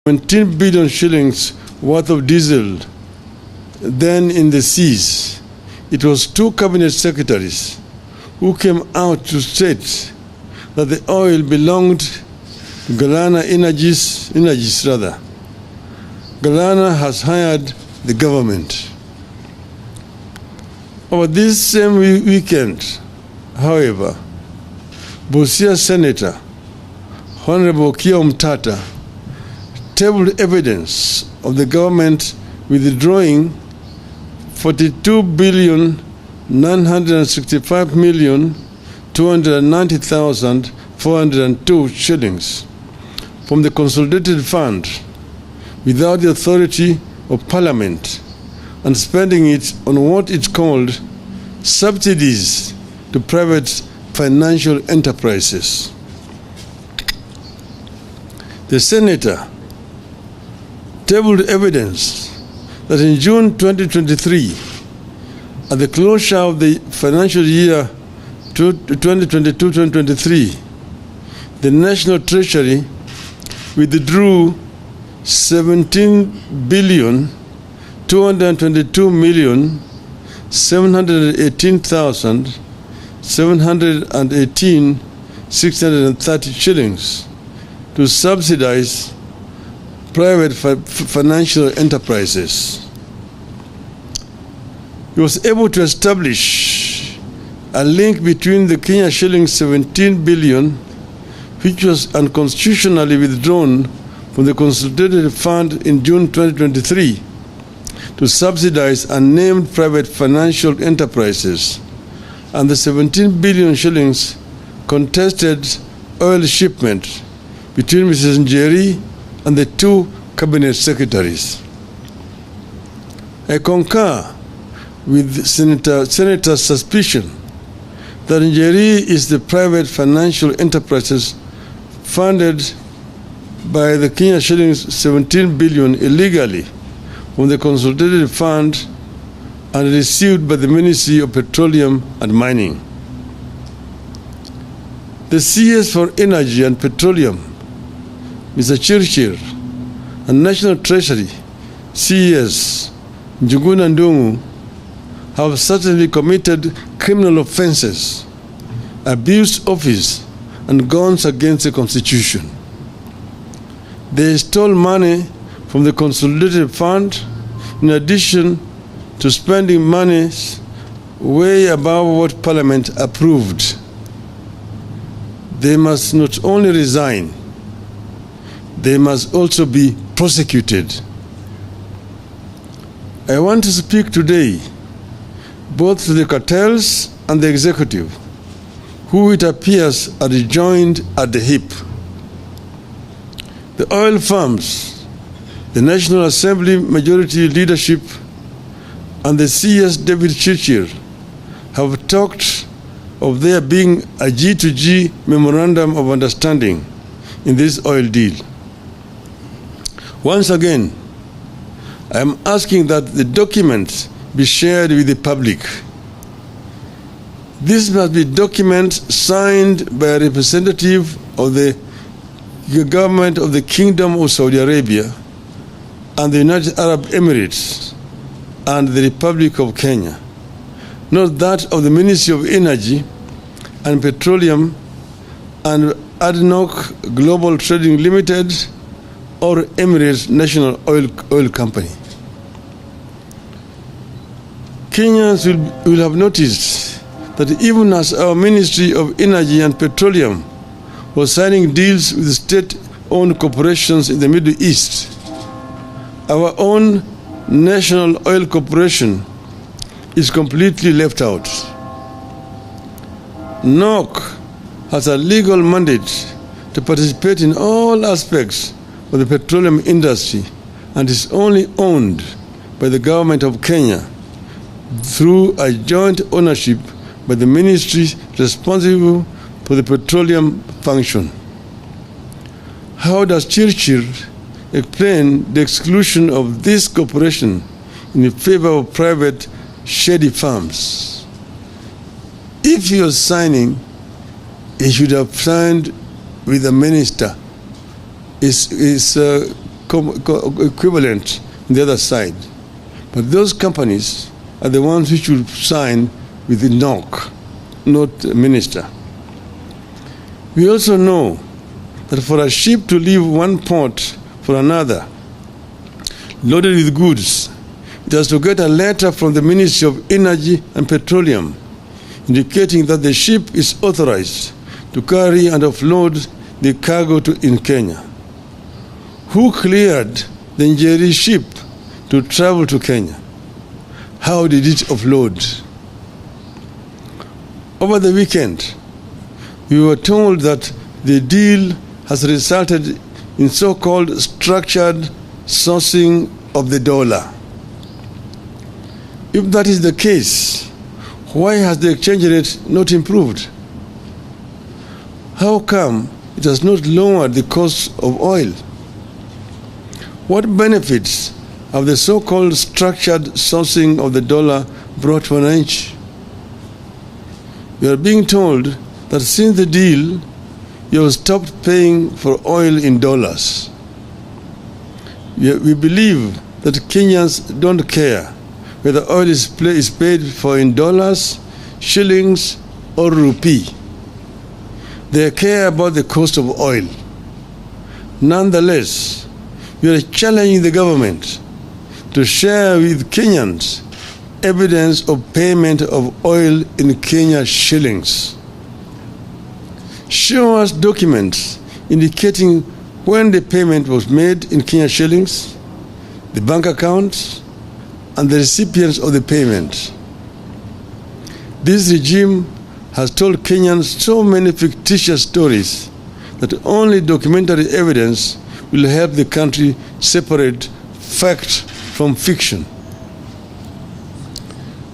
17 billion shillings worth of diesel then in the seas. It was 2 cabinet secretaries who came out to state that the oil belonged to Galana Energies. Galana has hired the government. Over this same weekend, however, Busia Senator Honorable Kio Mtata tabled evidence of the government withdrawing 42,965,290,402 shillings from the consolidated fund without the authority of Parliament and spending it on what it called subsidies to private financial enterprises. The senator tabled evidence that in June 2023, at the closure of the financial year 2022-2023, the National Treasury withdrew 17,222,718,630 shillings to subsidize private financial enterprises. He was able to establish a link between the Kenya shilling 17 billion, which was unconstitutionally withdrawn from the consolidated fund in June 2023 to subsidize unnamed private financial enterprises, and the 17 billion shillings contested oil shipment between Mrs. Njeri and the 2 cabinet secretaries. I concur with Senator's suspicion that Njeri is the private financial enterprises funded by the Kenya shillings 17 billion illegally from the consolidated fund and received by the Ministry of Petroleum and Mining. The CS for Energy and Petroleum, Mr. Chirchir, and National Treasury, CES, Njuguna Ndungu, have certainly committed criminal offenses, abused office, and gone against the Constitution. They stole money from the consolidated fund in addition to spending money way above what Parliament approved. They must not only resign, they must also be prosecuted. I want to speak today both to the cartels and the executive, who it appears are joined at the hip. The oil firms, the National Assembly majority leadership, and the CS David Chirchir have talked of there being a G2G memorandum of understanding in this oil deal. Once again, I am asking that the documents be shared with the public. This must be document signed by a representative of the government of the Kingdom of Saudi Arabia and the United Arab Emirates and the Republic of Kenya, not that of the Ministry of Energy and Petroleum and ADNOC Global Trading Limited or Emirates National Oil Company. Kenyans will have noticed that even as our Ministry of Energy and Petroleum was signing deals with state-owned corporations in the Middle East, our own National Oil Corporation is completely left out. NOC has a legal mandate to participate in all aspects of the petroleum industry and is only owned by the government of Kenya through a joint ownership by the ministry responsible for the petroleum function. How does Chirchir explain the exclusion of this corporation in favor of private shady firms? If he was signing, he should have signed with the minister. His equivalent on the other side. But those companies are the ones which will sign with the NOC, not the minister. We also know that for a ship to leave one port for another, loaded with goods, it has to get a letter from the Ministry of Energy and Petroleum indicating that the ship is authorized to carry and offload the cargo in Kenya. Who cleared the Njeri ship to travel to Kenya? How did it offload? Over the weekend, we were told that the deal has resulted in so-called structured sourcing of the dollar. If that is the case, why has the exchange rate not improved? How come it has not lowered the cost of oil? What benefits have the so-called structured sourcing of the dollar brought to wananchi? We are being told that since the deal, you have stopped paying for oil in dollars. We believe that Kenyans don't care whether oil is paid for in dollars, shillings, or rupee. They care about the cost of oil. Nonetheless, we are challenging the government to share with Kenyans evidence of payment of oil in Kenya shillings. Show us documents indicating when the payment was made in Kenya shillings, the bank accounts, and the recipients of the payment. This regime has told Kenyans so many fictitious stories that only documentary evidence will help the country separate fact from fiction.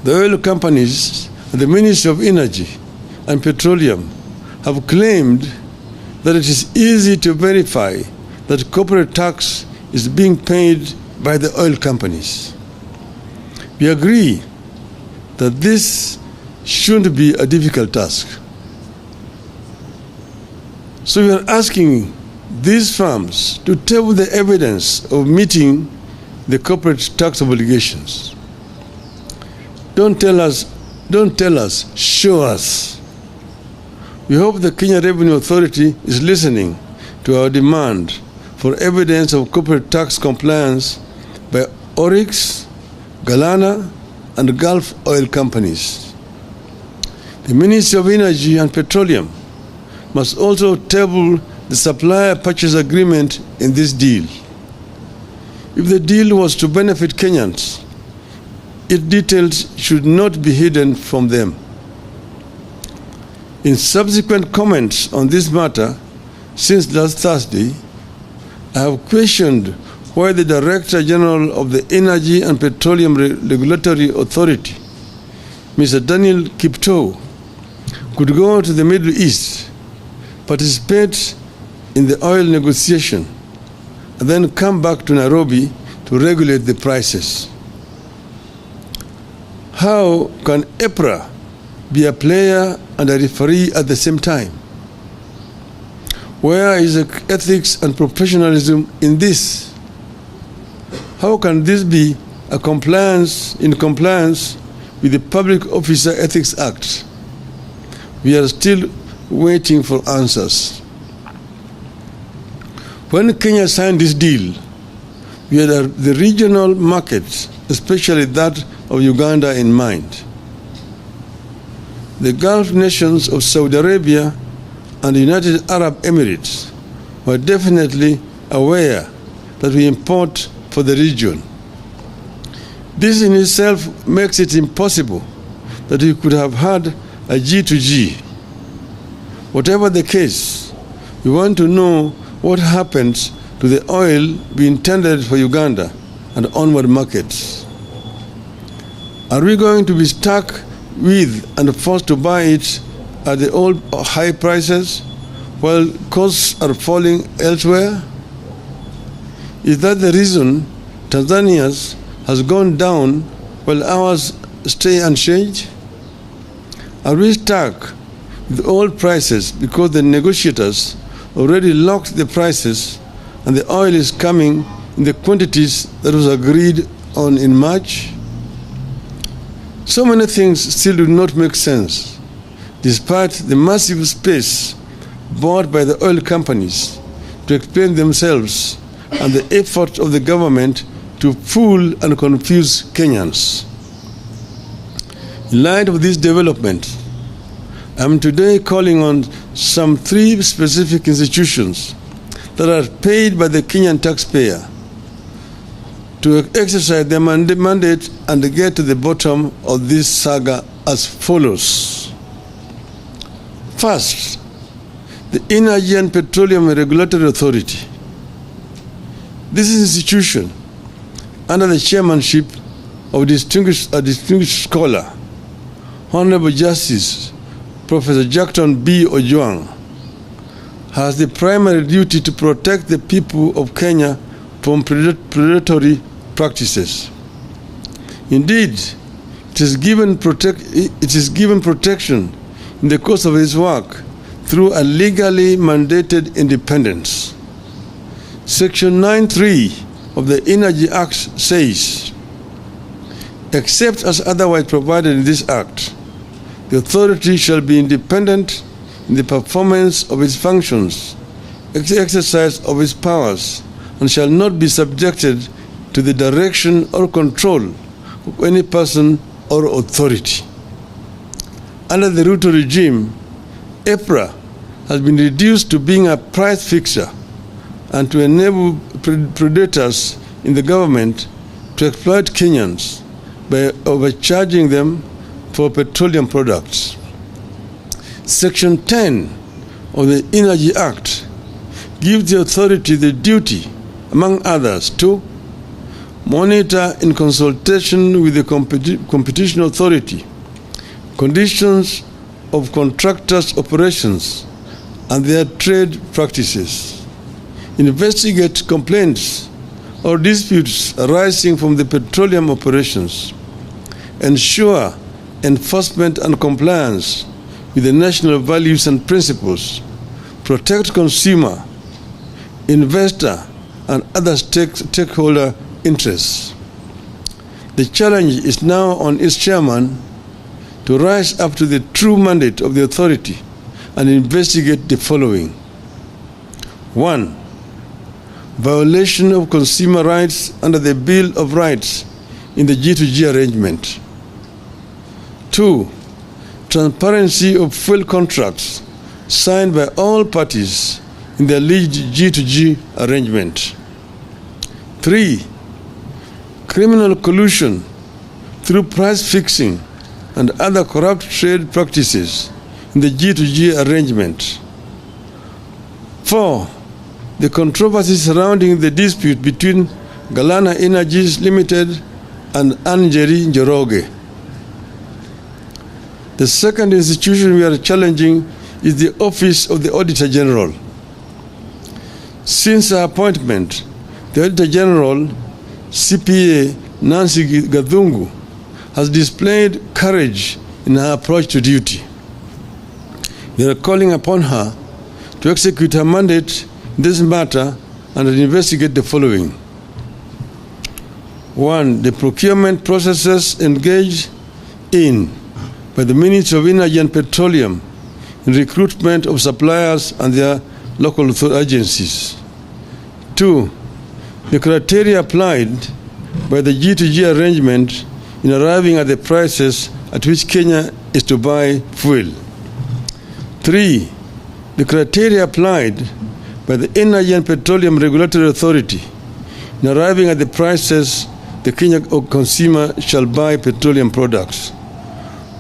The oil companies and the Ministry of Energy and Petroleum have claimed that it is easy to verify that corporate tax is being paid by the oil companies. We agree that this shouldn't be a difficult task. So we are asking these firms to table the evidence of meeting the corporate tax obligations. Don't tell us, show us. We hope the Kenya Revenue Authority is listening to our demand for evidence of corporate tax compliance by Oryx, Galana, and Gulf oil companies. The Ministry of Energy and Petroleum must also table the supplier purchase agreement in this deal. If the deal was to benefit Kenyans, its details should not be hidden from them. In subsequent comments on this matter since last Thursday, I have questioned why the Director General of the Energy and Petroleum Regulatory Authority, Mr. Daniel Kiptoo, could go to the Middle East, participate in the oil negotiation, and then come back to Nairobi to regulate the prices. How can EPRA be a player and a referee at the same time? Where is the ethics and professionalism in this? How can this be in compliance with the Public Officer Ethics Act? We are still waiting for answers. When Kenya signed this deal, we had the regional markets, especially that of Uganda, in mind. The Gulf nations of Saudi Arabia and the United Arab Emirates were definitely aware that we import for the region. This in itself makes it impossible that we could have had a G2G. Whatever the case, we want to know what happens to the oil we intended for Uganda and onward markets. Are we going to be stuck with and forced to buy it at the old high prices while costs are falling elsewhere? Is that the reason Tanzania's has gone down while ours stay unchanged? Are we stuck with old prices because the negotiators already locked the prices and the oil is coming in the quantities that was agreed on in March? So many things still do not make sense, despite the massive space bought by the oil companies to explain themselves and the effort of the government to fool and confuse Kenyans. In light of this development, I am today calling on some 3 specific institutions that are paid by the Kenyan taxpayer to exercise their mandate and get to the bottom of this saga as follows. First, the Energy and Petroleum Regulatory Authority. This is an institution under the chairmanship of a distinguished scholar, Honorable Justice Professor Jackton B. Ojwang, has the primary duty to protect the people of Kenya from predatory practices. Indeed, it is given protection in the course of its work through a legally mandated independence. Section 9(3) of the Energy Act says, except as otherwise provided in this Act, the authority shall be independent in the performance of its functions, exercise of its powers, and shall not be subjected to the direction or control of any person or authority. Under the Ruto regime, EPRA has been reduced to being a price fixer and to enable predators in the government to exploit Kenyans by overcharging them for petroleum products. Section 10 of the Energy Act gives the authority the duty, among others, to monitor in consultation with the competition authority conditions of contractors' operations and their trade practices, investigate complaints or disputes arising from the petroleum operations, ensure enforcement and compliance with the national values and principles, protect consumer, investor, and other stakeholder interests. The challenge is now on its chairman to rise up to the true mandate of the authority and investigate the following. 1. Violation of consumer rights under the Bill of Rights in the G2G arrangement. 2. Transparency of fuel contracts signed by all parties in the alleged G2G arrangement. 3. Criminal collusion through price fixing and other corrupt trade practices in the G2G arrangement. 4. The controversy surrounding the dispute between Galana Energies Limited and Anjeri Njoroge. The second institution we are challenging is the Office of the Auditor General. Since her appointment, the Auditor General, CPA Nancy Gathungu, has displayed courage in her approach to duty. We are calling upon her to execute her mandate in this matter and to investigate the following. 1. The procurement processes engaged in by the Ministry of Energy and Petroleum in recruitment of suppliers and their local agencies. 2. The criteria applied by the G2G arrangement in arriving at the prices at which Kenya is to buy fuel. 3. The criteria applied by the Energy and Petroleum Regulatory Authority in arriving at the prices the Kenyan consumer shall buy petroleum products.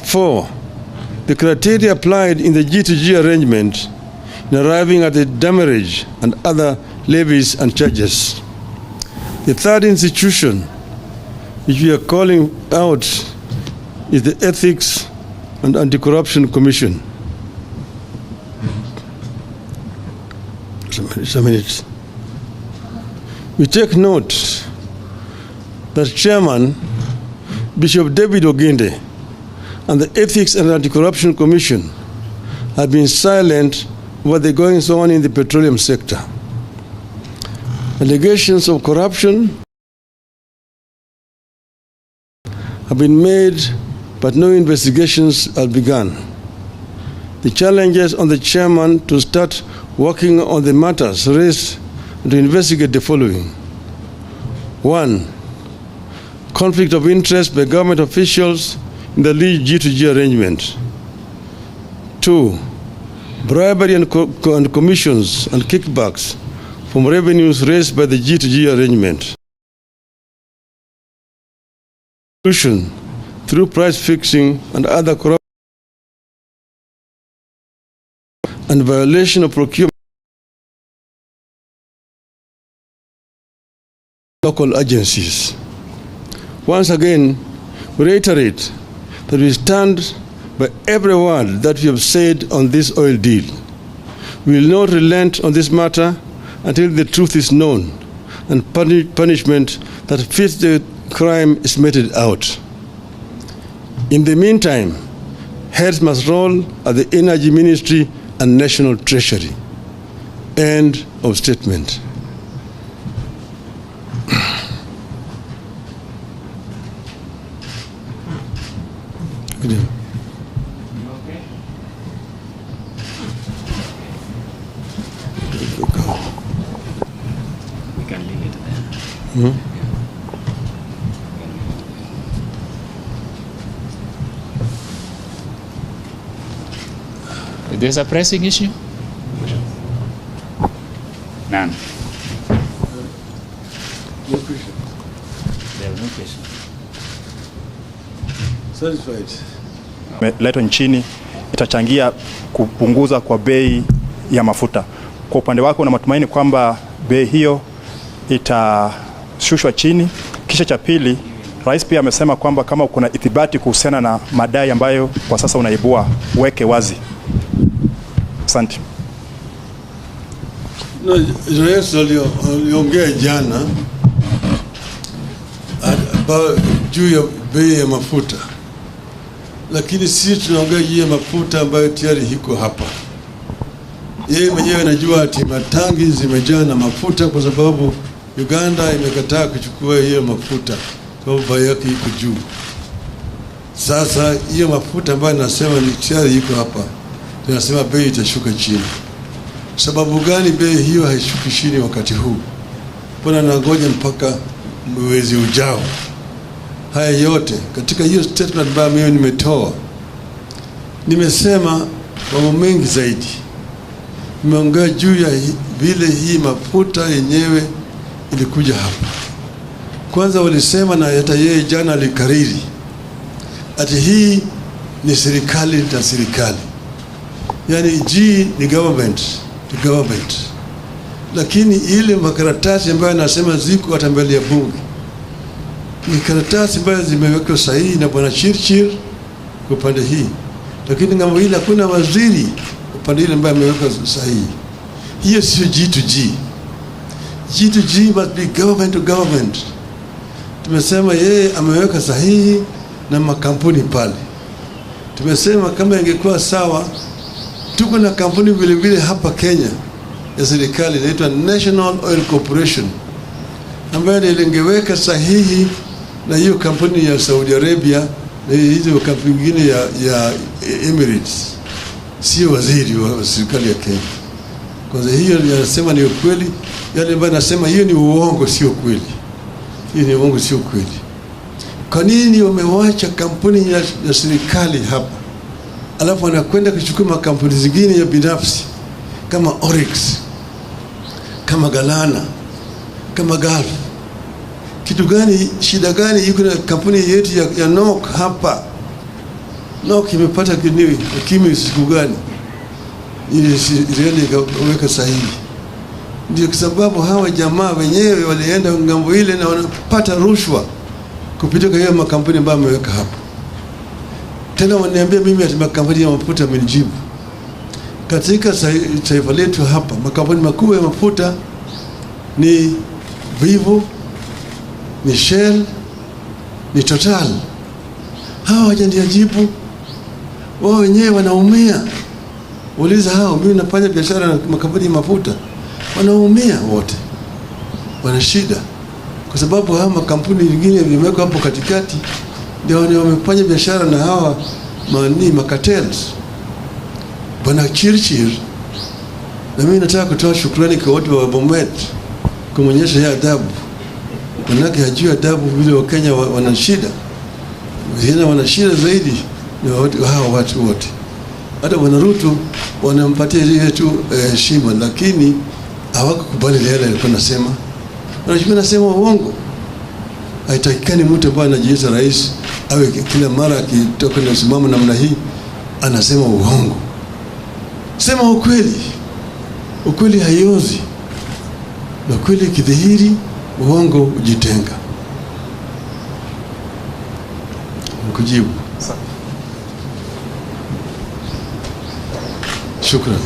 4. The criteria applied in the G2G arrangement in arriving at the demurrage and other levies and charges. The third institution which we are calling out is the Ethics and Anti-Corruption Commission. Just a minute. We take note that Chairman Bishop David Oginde and the Ethics and Anti-Corruption Commission have been silent about the goings on in the petroleum sector. Allegations of corruption have been made, but no investigations have begun. The challenges on the chairman to start working on the matters raised and to investigate the following. 1. Conflict of interest by government officials in the lead G2G arrangement. 2. Bribery and commissions and kickbacks from revenues raised by the G2G arrangement. Through price fixing and other corruption and violation of procurement local agencies. Once again, we reiterate that we stand by every word that we have said on this oil deal. We will not relent on this matter until the truth is known and punishment that fits the crime is meted out. In the meantime, heads must roll at the Energy Ministry and National Treasury. End of statement. We can leave it there. There's a pressing issue? None. No question. There are no questions. Satisfied. Letwa nchini itachangia kupunguza kwa bei ya mafuta. Kwa upande wako una matumaini kwamba bei hiyo itashushwa chini? Kisha cha pili, Rais pia amesema kwamba kama kuna ithibati kuhusiana na madai ambayo kwa sasa unaibua, weke wazi. Asante. Rais aliongea jana juu ya bei ya mafuta, lakini sisi tunaongea juu ya mafuta ambayo tayari iko hapa. Yeye mwenyewe anajua ati matangi zimejaa na mafuta kwa sababu Uganda imekataa kuchukua hiyo mafuta kwa sababu bei yake iko juu. Sasa hiyo mafuta ambayo nasema ni tayari iko hapa, tunasema bei itashuka chini. Sababu gani bei hiyo haishuki chini wakati huu? Mbona nangoja mpaka mwezi ujao? Haya yote katika hiyo statement ambayo mimi nimetoa, nimesema mambo mengi zaidi. Nimeongea juu ya vile hii mafuta yenyewe ilikuja hapa. Kwanza walisema, na hata yeye jana alikariri, ati hii ni serikali na serikali. Yani G ni government to government. Lakini ile makaratasi ambayo nasema ziko hata mbele ya bunge ni karatasi ambayo zimewekwa sahihi na bwana Chirchir kwa upande hii, lakini ngambo ile hakuna waziri upande ile ambaye ameweka sahihi. Hiyo sio G2G. G2G must be government to government. Tumesema yeye ameweka sahihi na makampuni pale. Tumesema kama ingekuwa sawa, tuko na kampuni vile vile hapa Kenya ya serikali inaitwa National Oil Corporation ambayo ilingeweka sahihi na hiyo kampuni ya Saudi Arabia na hizo kampuni nyingine ya Emirates, sio waziri wa serikali ya Kenya. Kwanza hiyo yanasema ni ukweli, yale ambayo nasema hiyo ni uongo, sio kweli. Hiyo ni uongo, sio kweli. Kwa nini wamewacha kampuni ya serikali hapa, alafu wanakwenda kuchukua makampuni zingine ya binafsi kama Oryx, kama Galana, kama Gulf? Kitu gani, shida gani yuko na kampuni yetu ya NOC hapa? NOC imepata kimi siku gani? Ili ikaweka sahihi. Ndio kwa sababu hawa jamaa wenyewe walienda ngambo ile na wanapata rushwa kupitia hiyo makampuni ambayo wameweka hapa. Tena waniambia mimi ati makampuni ya mafuta amenijibu. Katika taifa letu hapa makampuni makubwa ya mafuta ni Vivo, ni Shell, ni Total. Hawa hawajanijibu. Wao wenyewe wanaumia. Uliza hao, mimi nafanya biashara na makampuni ya mafuta, wanaumia wote. wana shida, kwa sababu hawa makampuni mengine vimewekwa hapo katikati, ndio wamefanya biashara na hawa Cartels. Bwana Chirchir, na mimi nataka kutoa shukrani kwa watu wa Bomet kumonyesha ya adabu, manake hajui adabu vile Wakenya wana shida. Vijana wana shida zaidi ni hawa watu wote. Hata Bwana Ruto wanampatia ile tu heshima, lakini hawakukubali yale alikuwa anasema. Anachukua nasema uongo. Haitakikani mtu ambaye anajiita rais awe kila mara akitoka na msimamo namna hii anasema uongo. Sema ukweli. Ukweli haiozi. Na kweli kidhihiri, uongo ujitenga. Kujibu. Shukran.